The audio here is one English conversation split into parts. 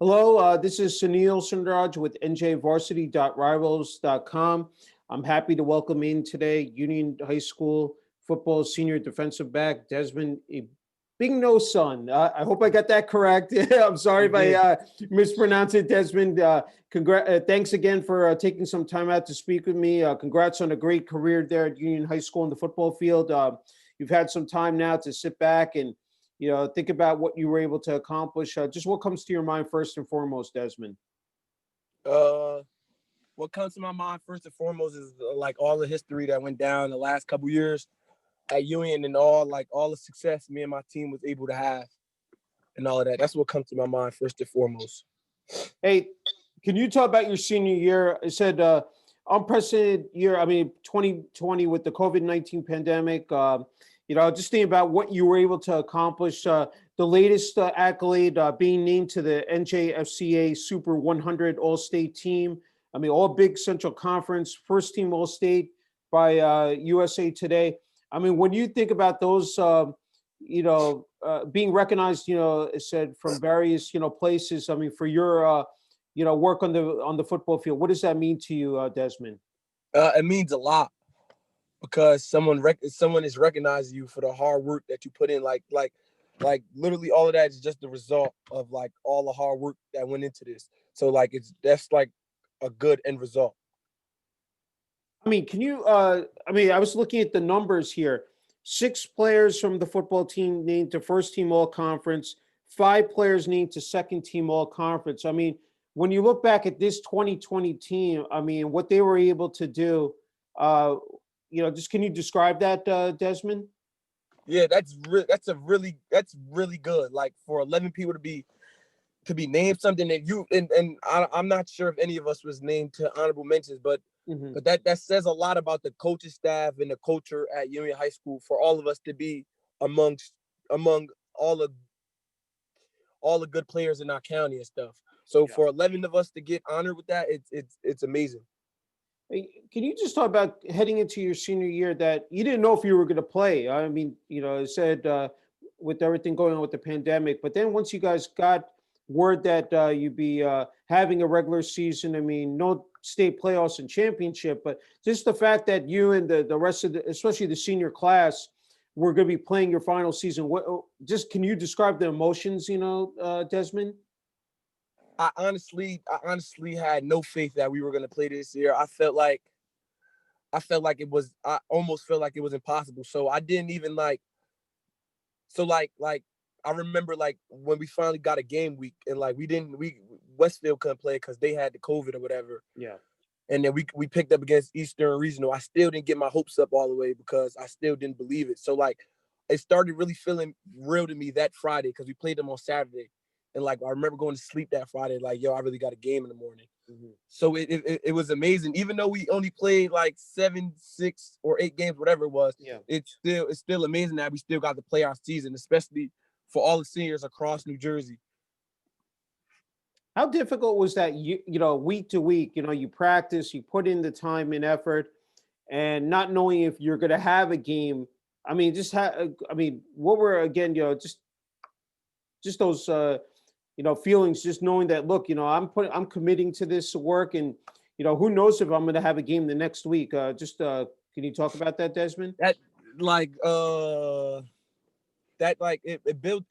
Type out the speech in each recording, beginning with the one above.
Hello, this is Sunil Sunder Raj with njvarsity.rivals.com. I'm happy to welcome in today Union High School football senior defensive back Desmond Igbinosun. I hope I got that correct. I'm sorry You if I did. mispronounce it, Desmond. Thanks again for taking some time out to speak with me. Congrats on a great career there at Union High School in the football field. You've had some time now to sit back and think about what you were able to accomplish. Just what comes to your mind first and foremost, Desmond? Uh, what comes to my mind first and foremost is like all the history that went down the last couple years at Union and all the success me and my team was able to have and all of that. That's what comes to my mind first and foremost. Hey, can you talk about your senior year? I said unprecedented year. I mean, 2020 with the COVID-19 pandemic. Just thinking about what you were able to accomplish. The latest accolade being named to the NJFCA Super 100 All-State team. I mean, all Big Central Conference, first team All-State by USA Today. I mean, when you think about those, being recognized, it said from various, places. I mean, for your, work on the football field, what does that mean to you, Desmond? It means a lot because someone is recognizing you for the hard work that you put in. Like literally all of that is just the result of like all the hard work that went into this. So like that's like a good end result. I mean, can you? I was looking at the numbers here. 6 players from the football team named to first team all conference. 5 players named to second team all conference. I mean, when you look back at this 2020 team, I mean, what they were able to do. Uh, just can you describe that, Desmond? Yeah, that's really good. Like for 11 people to be named something that I'm not sure if any of us was named to honorable mentions, but Hmm. that says a lot about the coaching staff and the culture at Union High School for all of us to be among all the good players in our county and stuff. So Yeah. for 11 of us to get honored with that, it's amazing. Hey, can you just talk about heading into your senior year that you didn't know if you were going to play? I mean, it said with everything going on with the pandemic, but then once you guys got word that you'd be having a regular season, I mean, no state playoffs and championship, but just the fact that you and the rest of especially the senior class, were going to be playing your final season. Just can you describe the emotions, Desmond? I honestly had no faith that we were gonna play this year. I felt like I almost felt like it was impossible. So I didn't even like I remember like when we finally got a game week and like we Westfield couldn't play because they had the COVID or whatever. Yeah. And then we picked up against Eastern Regional. I still didn't get my hopes up all the way because I still didn't believe it. So like it started really feeling real to me that Friday because we played them on Saturday. And like I remember going to sleep that Friday, like, yo, I really got a game in the morning. Mhm. So it was amazing. Even though we only played like 7, 6, or 8 games, whatever it was, Yeah. it's still amazing that we still got to play our season, especially for all the seniors across New Jersey. How difficult was that? Week to week. You practice, you put in the time and effort, and not knowing if you're going to have a game. I mean, what were again? Just those feelings. Just knowing that, look, I'm committing to this work, and who knows if I'm going to have a game the next week. Can you talk about that, Desmond? That like that like it built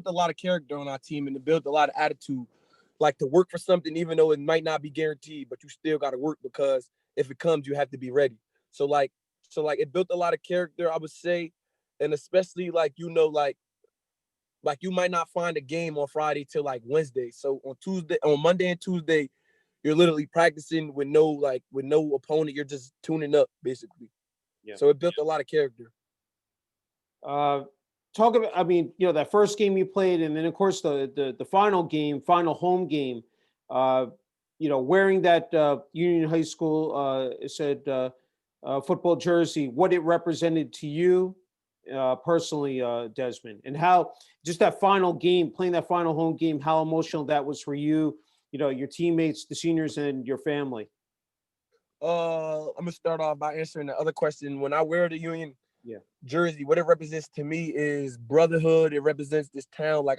a lot of character on our team and it built a lot of attitude. Like to work for something, even though it might not be guaranteed, but you still got to work because if it comes, you have to be ready. So like, so it built a lot of character, I would say, and especially like you might not find a game on Friday till like Wednesday. So on Monday and Tuesday, you're literally practicing with no opponent. You're just tuning up basically. Yeah. So it built a lot of character. Uh, Talk about. I mean, that first game you played, and then of course the final game, final home game. Uh, wearing that Union High School it said football jersey, what it represented to you personally, Desmond, and how just that final game, playing that final home game, how emotional that was for you, your teammates, the seniors, and your family. I'm gonna start off by answering the other question. When I wear the Union Yeah. jersey, what it represents to me is brotherhood. It represents this town. Like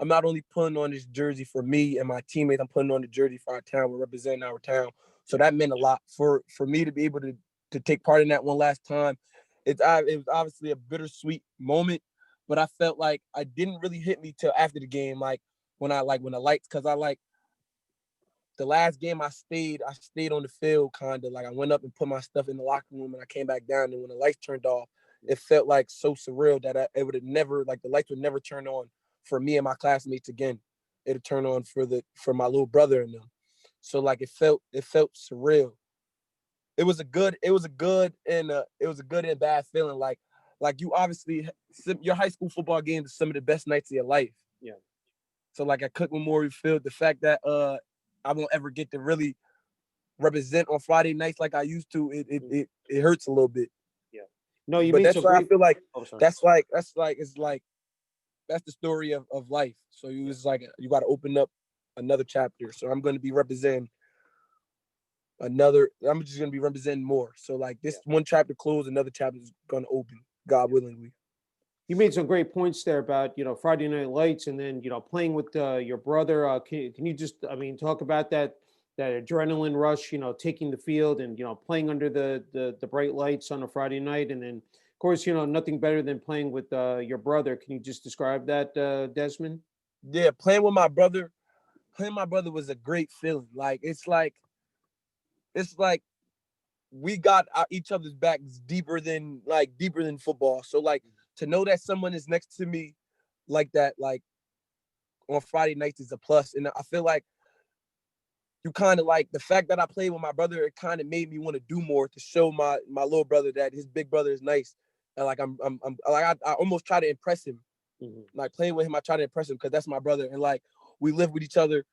I'm not only putting on this jersey for me and my teammates, I'm putting on the jersey for our town. We're representing our town. So that meant a lot for me to be able to take part in that one last time. It was obviously a bittersweet moment, but I felt like I didn't really hit me till after the game. When the lights, because the last game I stayed on the field kind of like I went up and put my stuff in the locker room and I came back down, and when the lights turned off, it felt like so surreal that it would have never, like the lights would never turn on for me and my classmates again. It'd turn on for my little brother and them. So like it felt surreal. It was a good and bad feeling. Like you obviously, your high school football games are some of the best nights of your life. Yeah. So like at Cook Memorial Field, the fact that I won't ever get to really represent on Friday nights like I used to, it hurts a little bit. Yeah. No, you But made that's some why great. I feel like Oh, sorry. that's the story of life. So you was like you got to open up another chapter. So I'm going to be representing I'm just going to be representing more. So like this one chapter closed, another chapter is going to open, God willingly. You made some great points there about, Friday Night Lights, and then, playing with your brother. Can you just, talk about that adrenaline rush, taking the field and, playing under the bright lights on a Friday night. And then, of course, nothing better than playing with your brother. Can you just describe that, Desmond? Yeah, playing with my brother was a great feeling. It's like we got each other's backs deeper than football. So like to know that someone is next to me like that, like on Friday nights is a plus. And I feel like you kind of like the fact that I played with my brother, it kind of made me want to do more to show my little brother that his big brother is nice. And like I'm like I almost try to impress him. Mm-hmm. Like playing with him, I try to impress him because that's my brother. And like we live with each other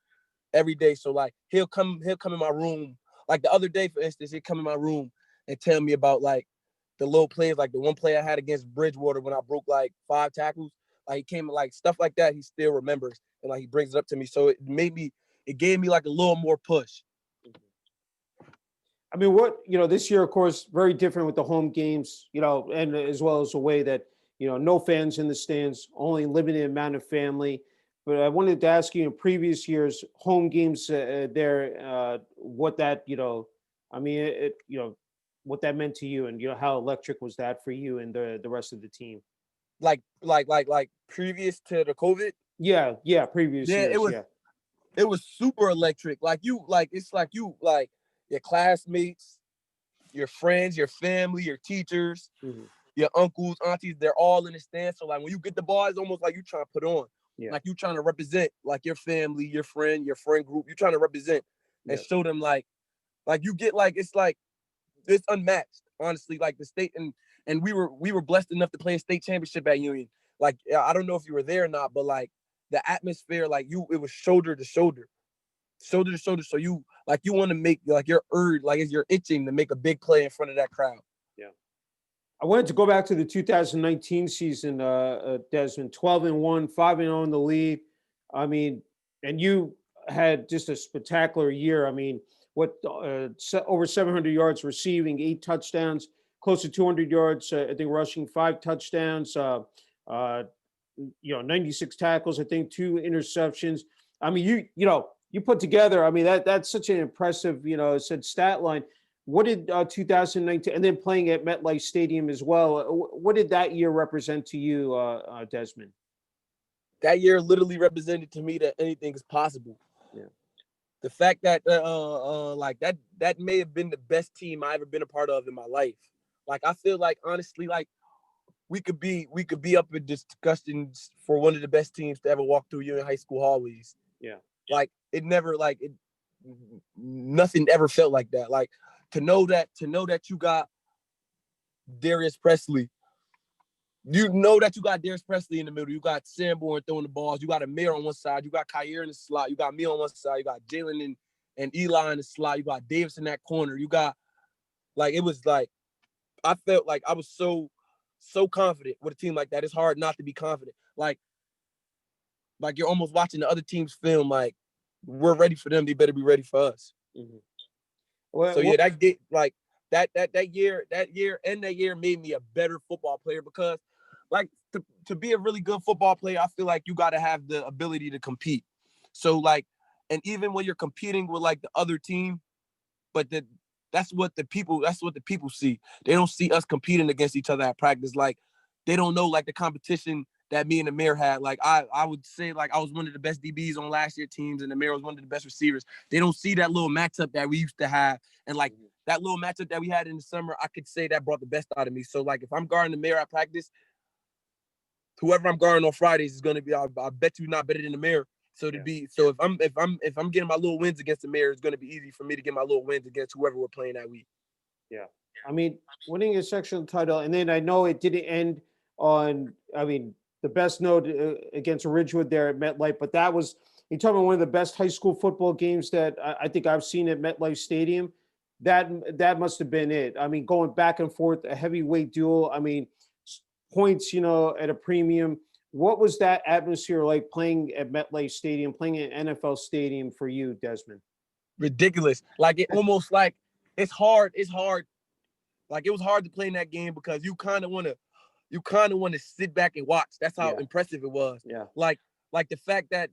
every day. So like he'll come in my room. Like the other day, for instance, he'd come in my room and tell me about like the little plays, like the one play I had against Bridgewater when I broke like 5 tackles. Like he came like stuff like that, he still remembers. And like he brings it up to me. So it gave me like a little more push. This year, of course, very different with the home games, and as well as the way that, no fans in the stands, only limited amount of family. But I wanted to ask you, in previous years, home games what that, what that meant to you, and, how electric was that for you and the rest of the team? Like previous to the COVID? Yeah, previous Yeah, years, it was super electric. It's like your classmates, your friends, your family, your teachers, Mm-hmm. your uncles, aunties, they're all in the stand. So like when you get the ball, it's almost like you trying to put on. Yeah. Like you trying to represent like your family, your friend group. You trying to represent and show them like you get it's unmatched, honestly. Like the state and we were blessed enough to play a state championship at Union. Like I don't know if you were there or not, but like the atmosphere, it was shoulder to shoulder. So you want to make you're itching to make a big play in front of that crowd. Yeah. I wanted to go back to the 2019 season, Desmond. 12-1, 5-0 in the league. And you had just a spectacular year. Over 700 yards receiving, 8 touchdowns, close to 200 yards. I think rushing, 5 touchdowns. 96 tackles. I think 2 interceptions. You put together. That's such an impressive, stat line. What did 2019, and then playing at MetLife Stadium as well, what did that year represent to you, Desmond? That year literally represented to me that anything is possible. Yeah. The fact that that may have been the best team I ever been a part of in my life. Like I feel like honestly, like we could be up in discussions for one of the best teams to ever walk through Union High School hallways. Yeah. Like nothing ever felt like that. Like to know that you got Darius Presley. You know that you got Darius Presley in the middle. You got Sanborn throwing the balls. You got Amir on one side. You got Kyer in the slot. You got me on one side. You got Jalen and Eli in the slot. You got Davis in that corner. You got it was like I felt like I was so confident with a team like that. It's hard not to be confident. Like you're almost watching the other team's film. Like we're ready for them. They better be ready for us. Mm-hmm. That year made me a better football player because like to be a really good football player, I feel like you got to have the ability to compete. So like, and even when you're competing with like the other team, but that's what the people see. They don't see us competing against each other at practice. Like they don't know like the competition that me and Amir had. Like I would say like I was one of the best DBs on last year's teams, and Amir was one of the best receivers. They don't see that little matchup that we used to have, and like that little matchup that we had in the summer, I could say that brought the best out of me. So like if I'm guarding Amir at practice, whoever I'm guarding on Fridays is going to be, I bet you, not better than Amir. So so if I'm getting my little wins against Amir, it's going to be easy for me to get my little wins against whoever we're playing that week. Yeah. I mean, winning a sectional title, and then I know it didn't end on, I mean, the best note against Ridgewood there at MetLife, but that was, you're talking about one of the best high school football games that I think I've seen at MetLife Stadium. That must have been it. I mean, going back and forth, a heavyweight duel. I mean, points, at a premium. What was that atmosphere like playing at MetLife Stadium, playing at an NFL stadium for you, Desmond? Ridiculous. Like it almost like it's hard. It's hard. Like it was hard to play in that game because you kind of want to sit back and watch. That's how impressive it was. Yeah. Like the fact that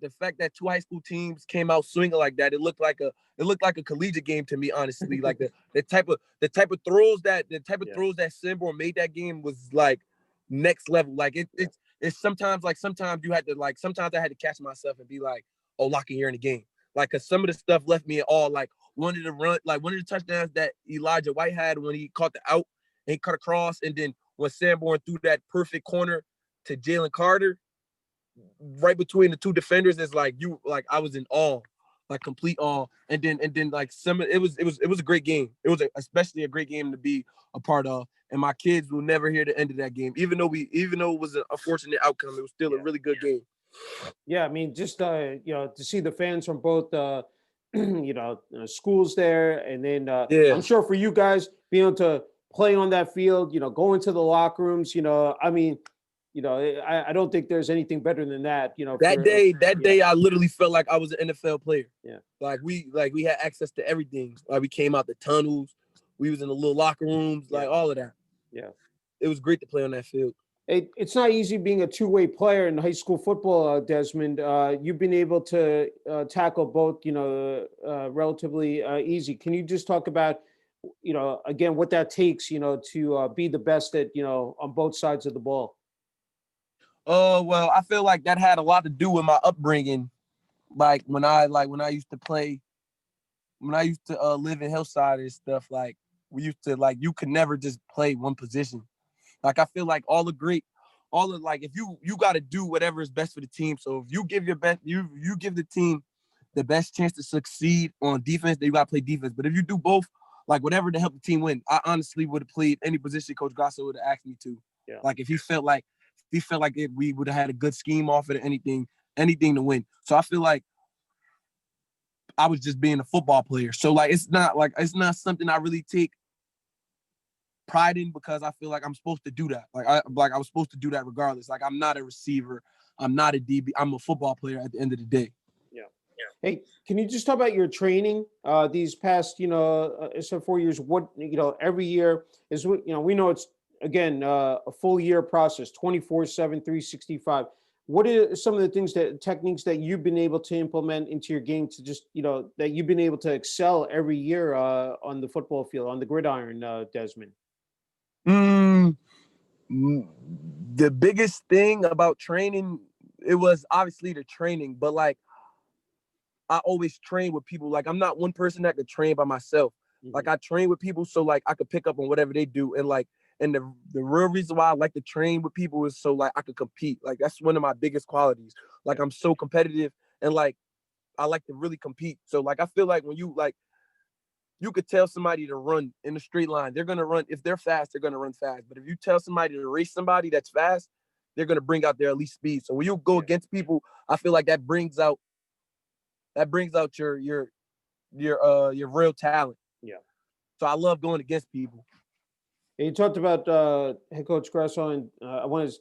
two high school teams came out swinging like that, it looked like a collegiate game to me, honestly. Like the type of throws that Sanborn made that game was like next level. Like it's sometimes you had to sometimes I had to catch myself and be like, oh, lock in here in the game. Like, cause some of the stuff left me at all. Like one of the touchdowns that Elijah White had when he caught the out and he cut across, and then when Sanborn threw that perfect corner to Jalen Carter, right between the two defenders, is like I was in awe, like complete awe. And then like it was a great game. It was especially a great game to be a part of. And my kids will never hear the end of that game, even though it was an unfortunate outcome. It was still a really good game. Yeah, I mean, just to see the fans from both schools there, and then I'm sure for you guys being able to play on that field, go into the locker rooms, I mean, I don't think there's anything better than that. That day, I literally felt like I was an NFL player. Yeah, like we had access to everything. Like we came out the tunnels, we was in the little locker rooms, like all of that. Yeah, it was great to play on that field. It's not easy being a two-way player in high school football, Desmond. You've been able to tackle both, relatively easy. Can you just talk about, again, what that takes, to be the best at, on both sides of the ball? Well, I feel like that had a lot to do with my upbringing. Like when I used to play, when I used to live in Hillside and stuff, like we used to, like, you could never just play one position. Like I feel like if you got to do whatever is best for the team. So if you give your best, you give the team the best chance to succeed on defense, then you got to play defense. But if you do both, like whatever to help the team win, I honestly would have played any position Coach Grasso would have asked me to. Yeah. Like if he felt like we would have had a good scheme off it, anything to win. So I feel like I was just being a football player. So like it's not something I really take pride in, because I feel like I'm supposed to do that. I was supposed to do that regardless. Like I'm not a receiver, I'm not a DB, I'm a football player at the end of the day. Yeah. Hey, can you just talk about your training these past 4 years? What every year is, we know it's again a full year process, 24/7, 365. What are some of the techniques that you've been able to implement into your game to just that you've been able to excel every year on the football field, on the gridiron, Desmond? The biggest thing about training, it was obviously the training, but like I always train with people. Like I'm not one person that could train by myself. Mm-hmm. Like I train with people so like I could pick up on whatever they do. And like, and the real reason why I like to train with people is so like I could compete. Like that's one of my biggest qualities. Like I'm so competitive, and like I like to really compete. So like I feel like when you could tell somebody to run in a straight line, they're going to run. If they're fast, they're going to run fast. But if you tell somebody to race somebody that's fast, they're going to bring out their elite speed. So when you go against people, I feel like that brings out your real talent. Yeah. So I love going against people. You talked about head coach Grasso, and I want to,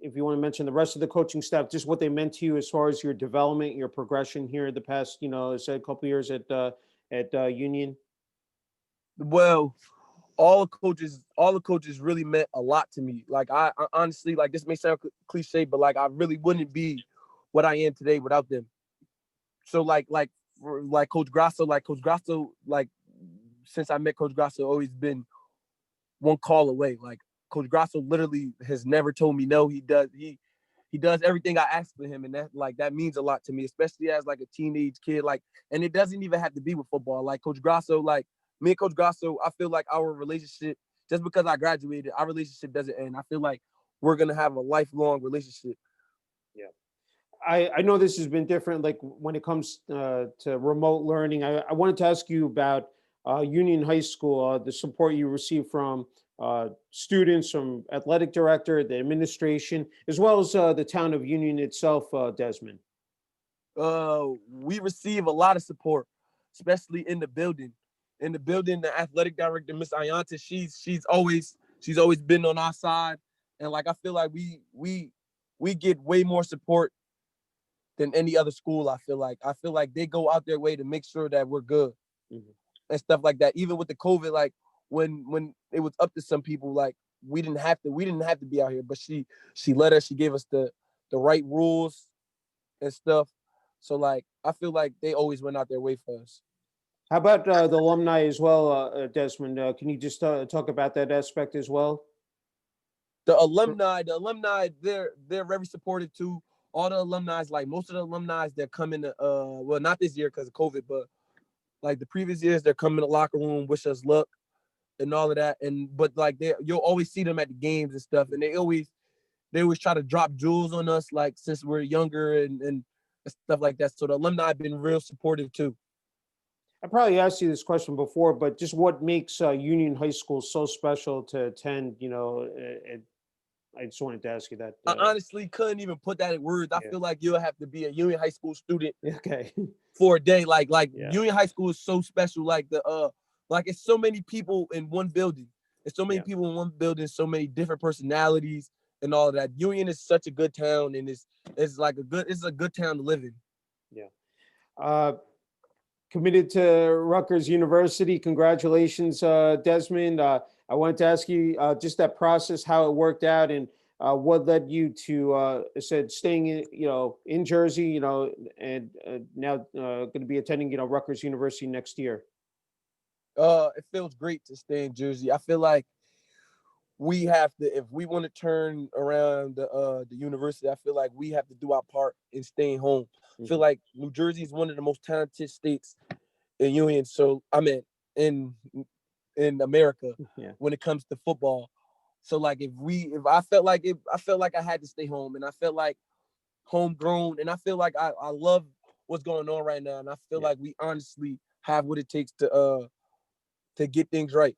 if you want to mention the rest of the coaching staff, just what they meant to you as far as your development, your progression here the past, say a couple of years at Union. Well, all the coaches really meant a lot to me. Like I honestly, like this may sound cliche, but like I really wouldn't be what I am today without them. So like Coach Grasso, like since I met Coach Grasso, always been one call away. Like Coach Grasso literally has never told me no. He does everything I ask for him, and that means a lot to me, especially as like a teenage kid. Like, and it doesn't even have to be with football. Like Coach Grasso, like me and Coach Grasso, I feel like our relationship, just because I graduated, our relationship doesn't end. I feel like we're gonna have a lifelong relationship. Yeah. I know this has been different, like when it comes to remote learning. I wanted to ask you about Union High School, the support you receive from students, from athletic director, the administration, as well as the town of Union itself, Desmond. We receive a lot of support, especially in the building. In the building, the athletic director, Miss Ayanta, she's always been on our side, and like I feel like we get way more support than any other school. I feel like they go out their way to make sure that we're good Mhm. and stuff like that. Even with the COVID, like when it was up to some people, like we didn't have to be out here, but she let us. She gave us the right rules and stuff. So like I feel like they always went out their way for us. How about the alumni as well, Desmond? Can you just talk about that aspect as well? The alumni, they're very supportive too. All the alumni, like most of the alumni, they're coming to well, not this year because of COVID, but like the previous years, they're coming to the locker room, wish us luck and all of that. And but like you'll always see them at the games and stuff, and they always try to drop jewels on us, like since we're younger and stuff like that. So the alumni have been real supportive too. I probably asked you this question before, but just what makes Union High School so special to attend? And I just wanted to ask you that. I honestly couldn't even put that in words. I Yeah. feel like you'll have to be a Union High School student Okay. for a day. Like Yeah. Union High School is so special. Like it's so many people in one building. It's so many Yeah. people in one building, so many different personalities and all of that. Union is such a good town, and it's a good town to live in. Yeah. Uh, Committed to Rutgers University. Congratulations, Desmond. I wanted to ask you just that process, how it worked out, and what led you to said staying in, in Jersey, and now going to be attending, Rutgers University next year. It feels great to stay in Jersey. I feel like we have to, if we want to turn around the university, I feel like we have to do our part in staying home. I feel Mhm. like New Jersey is one of the most talented states in Union. So I mean in America Yeah. when it comes to football. So like if I felt like I felt like I had to stay home, and I felt like homegrown, and I feel like I love what's going on right now, and I feel Yeah. like we honestly have what it takes to get things right.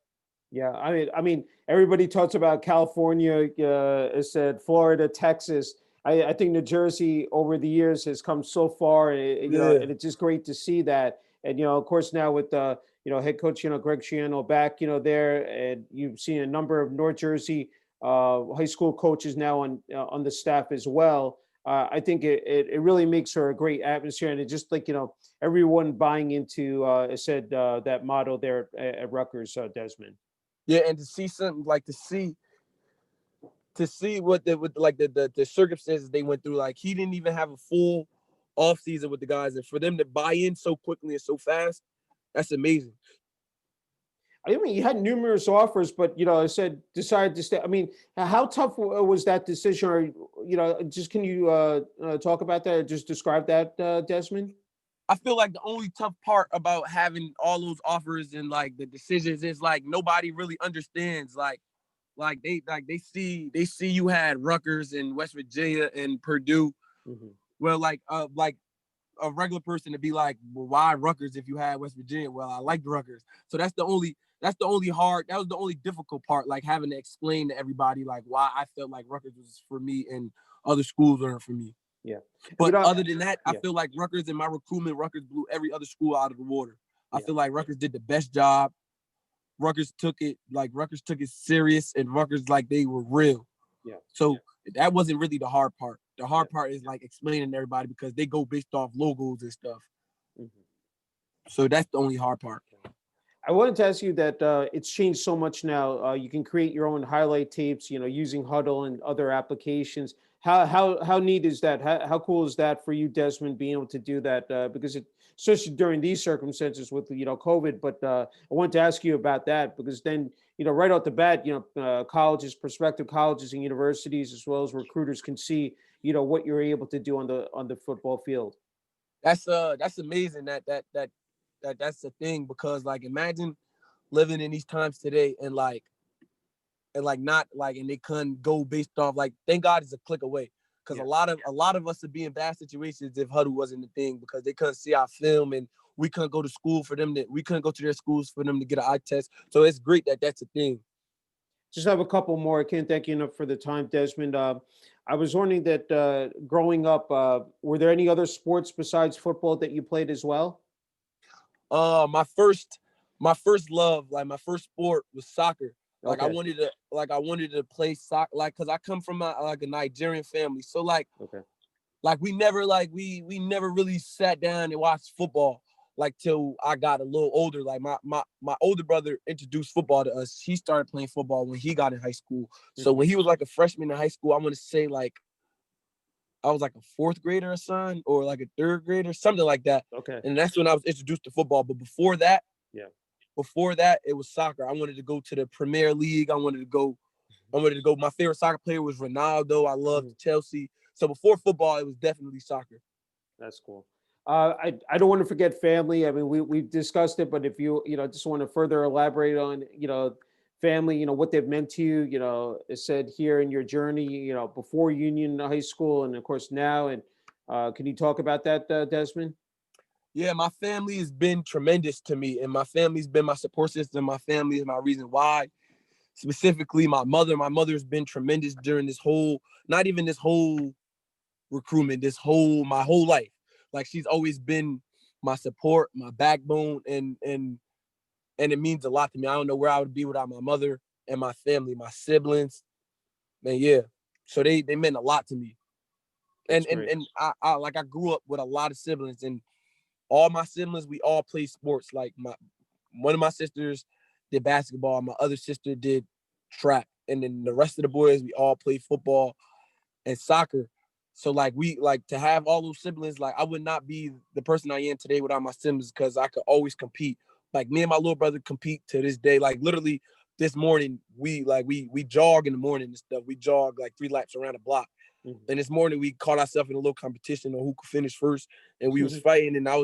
Yeah, I mean, everybody talks about California. It said Florida, Texas. I think New Jersey over the years has come so far, Yeah. and it's just great to see that. And of course, now with head coach, Greg Schiano back, there, and you've seen a number of North Jersey high school coaches now on the staff as well. I think it really makes for a great atmosphere, and it just like everyone buying into it said that motto there at Rutgers, Desmond. Yeah, and to see something like to see what the circumstances they went through. Like he didn't even have a full off season with the guys, and for them to buy in so quickly and so fast, that's amazing. I mean, you had numerous offers, but I said decided to stay. I mean, how tough was that decision? Or just can you talk about that? Or just describe that, Desmond. I feel like the only tough part about having all those offers and like the decisions is like nobody really understands. They see you had Rutgers and West Virginia and Purdue. Hmm. Well, like a regular person to be like, well, why Rutgers if you had West Virginia? Well, I liked Rutgers. So that was the only difficult part, like having to explain to everybody like why I felt like Rutgers was for me and other schools aren't for me. Yeah, But other than that, I yeah, feel like Rutgers in my recruitment, Rutgers blew every other school out of the water. I yeah, feel like Rutgers did the best job. Rutgers took it serious, and Rutgers like they were real. yeah, So that wasn't really the hard part. The yeah. hard part is like explaining to everybody because they go based off logos and stuff. Mhm. So that's the only hard part. I wanted to ask you that it's changed so much now. You can create your own highlight tapes, using Huddle and other applications. How neat is that? How cool is that for you, Desmond, being able to do that? Because especially during these circumstances with COVID. But I wanted to ask you about that because then right off the bat, colleges, prospective colleges and universities, as well as recruiters, can see what you're able to do on the football field. That's amazing that's the thing, because like imagine living in these times today and not like, and they couldn't go based off, like, thank God it's a click away. Because Yeah. a lot of us would be in bad situations if Huddle wasn't the thing, because they couldn't see our film and we couldn't go to school for them we couldn't go to their schools for them to get an eye test. So it's great that that's a thing. Just have a couple more. I can't thank you enough for the time, Desmond. I was wondering that growing up, were there any other sports besides football that you played as well? My first love, like my first sport was soccer. Okay. I wanted to play soccer, like, cause I come from like a Nigerian family. So Okay. we never we never really sat down and watched football like till I got a little older. Like my older brother introduced football to us. He started playing football when he got in high school. So Mhm. when he was like a freshman in high school, I want to say like I was like a fourth grader or son, or like a third grader, something like that. Okay. And that's when I was introduced to football. But Yeah. before that, it was soccer. I wanted to go to the Premier League. I wanted to go. My favorite soccer player was Ronaldo. I loved Mhm. Chelsea. So before football, it was definitely soccer. That's cool. I don't want to forget family. I mean, we've discussed it, but if just want to further elaborate on family, what they've meant to you, it said here in your journey, before Union High School and of course now. And can you talk about that, Desmond? Yeah, my family has been tremendous to me, and my family's been my support system. My family is my reason why. Specifically, my mother. My mother's been tremendous during this whole, not even this whole recruitment, my whole life. Like, she's always been my support, my backbone, and it means a lot to me. I don't know where I would be without my mother and my family, my siblings. Man, yeah. So they meant a lot to me. That's great. And I grew up with a lot of siblings, and all my siblings, we all play sports. Like one of my sisters did basketball, my other sister did track, and then the rest of the boys, we all played football and soccer. So like we like to have all those siblings. Like, I would not be the person I am today without my siblings, because I could always compete. Like, me and my little brother compete to this day. Like, literally this morning, we jog in the morning and stuff. We jog like 3 laps around the block. Mhm. And this morning we caught ourselves in a little competition on who could finish first. And we was fighting, and I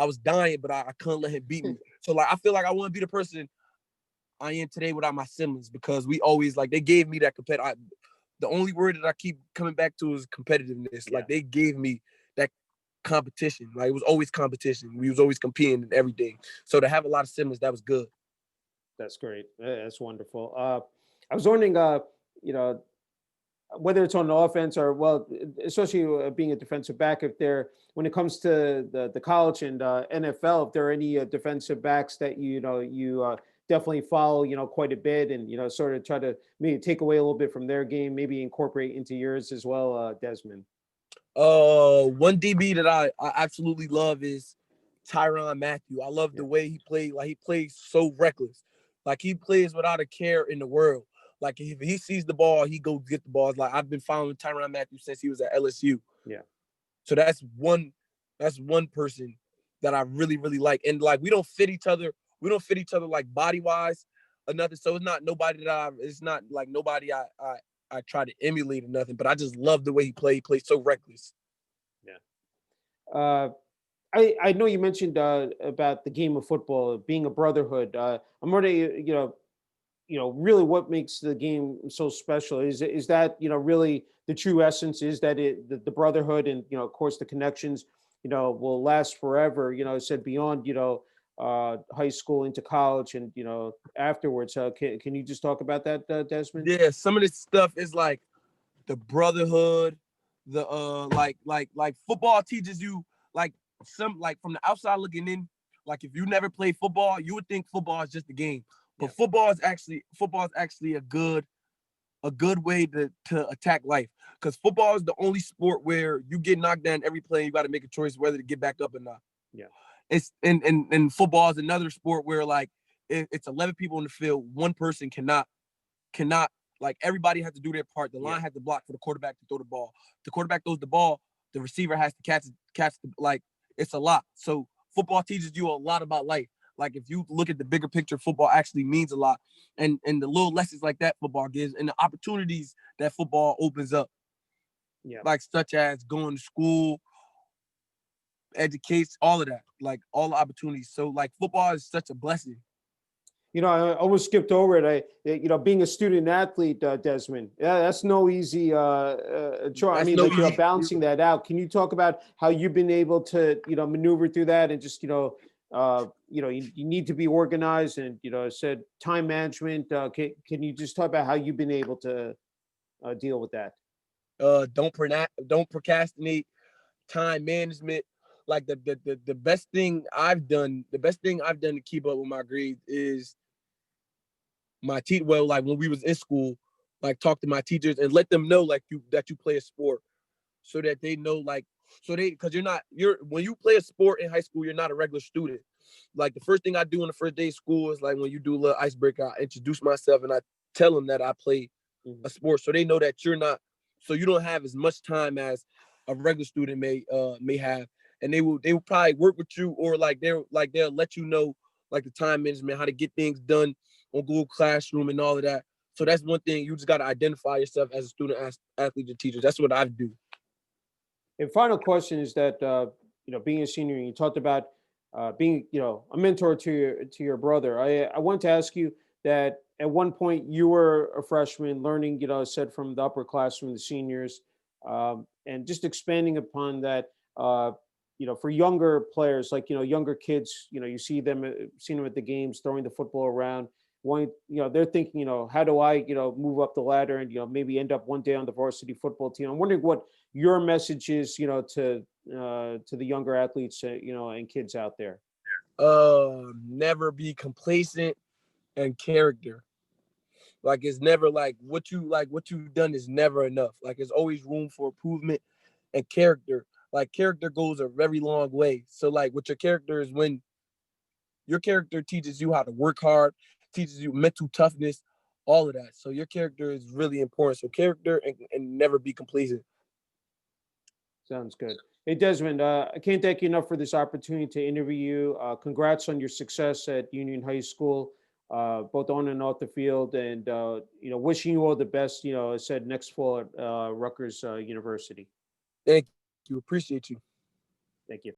was dying, but I couldn't let him beat me. So like, I feel like I want to be the person I am today without my siblings, because we always, like, they gave me that the only word that I keep coming back to is competitiveness. Yeah. Like, they gave me that competition. Like, it was always competition. We was always competing and everything. So to have a lot of siblings, that was good. That's great. That's wonderful. I was wondering, you know, whether it's on the offense or well, especially being a defensive back, if there, when it comes to the college and NFL, if there are any defensive backs that you definitely follow, quite a bit, and sort of try to maybe take away a little bit from their game, maybe incorporate into yours as well, Desmond. One DB that I absolutely love is Tyrann Mathieu. I love Yeah. the way he played. Like, he plays so reckless. Like, he plays without a care in the world. Like, if he sees the ball, he goes get the ball. It's like, I've been following Tyrann Mathieu since he was at LSU. Yeah. So that's one person that I really, really like. And like, we don't fit each other. We don't fit each other like body wise or nothing. So it's not nobody it's not like nobody I try to emulate or nothing, but I just love the way he played. He played so reckless. Yeah. Uh, I know you mentioned about the game of football being a brotherhood. I'm wondering, really what makes the game so special is that really the true essence is that the brotherhood and of course the connections will last forever, said beyond high school into college and afterwards. Can you just talk about that, Desmond? Yeah, some of this stuff is like the brotherhood, the like football teaches you, like, some, like, from the outside looking in, like, if you never played football, you would think football is just a game. Yeah. But football is actually a good way to attack life, because football is the only sport where you get knocked down every play. You got to make a choice whether to get back up or not. Yeah. it's and football is another sport where like it's 11 people in the field. One person cannot like everybody has to do their part. The line has to block for the quarterback to throw the ball. The quarterback throws the ball. The receiver has to catch the like. It's a lot. So football teaches you a lot about life. Like if you look at the bigger picture, football actually means a lot. And the little lessons like that football gives and the opportunities that football opens up. Yeah. Like such as going to school, educates, all of that. Like all the opportunities. So like football is such a blessing. You know, I almost skipped over it. You know, being a student athlete, Desmond, yeah, that's no easy chore. I That's mean, no like, you know, easy. balancing that out. Can you talk about how you've been able to, you know, maneuver through that and just, you need to be organized and, you know, said time management. Can you just talk about how you've been able to deal with that? Don't procrastinate, time management. Like the best thing I've done, to keep up with my grades is my teacher. Well, like when we was in school, like talk to my teachers and let them know like that you play a sport, so that they know like because you're when you play a sport in high school, you're not a regular student. Like the first thing I do on the first day of school is like when you do a little icebreaker, I introduce myself and I tell them that I play a sport, so they know that you're not. So you don't have as much time as a regular student may have, and they will probably work with you or they'll let you know like the time management, how to get things done on Google Classroom and all of that. So that's one thing you just got to identify yourself as a student, as athlete, and teacher. That's what I do. And final question is that being a senior, you talked about being a mentor to your brother. I want to ask you that at one point you were a freshman, learning said from the upper class from the seniors, and just expanding upon that. For younger players, like younger kids, you see them at the games throwing the football around. One, they're thinking, how do I, move up the ladder and maybe end up one day on the varsity football team. I'm wondering what your message is, to the younger athletes, and kids out there. Never be complacent and character. Like it's never like what you've done is never enough. Like there's always room for improvement and character. Like character goes a very long way. So like what your character is when your character teaches you how to work hard, teaches you mental toughness, all of that. So your character is really important. So character and never be complacent. Sounds good. Hey, Desmond, I can't thank you enough for this opportunity to interview you. Congrats on your success at Union High School, both on and off the field, and wishing you all the best. I said next fall at Rutgers University. Thank you. Appreciate you. Thank you.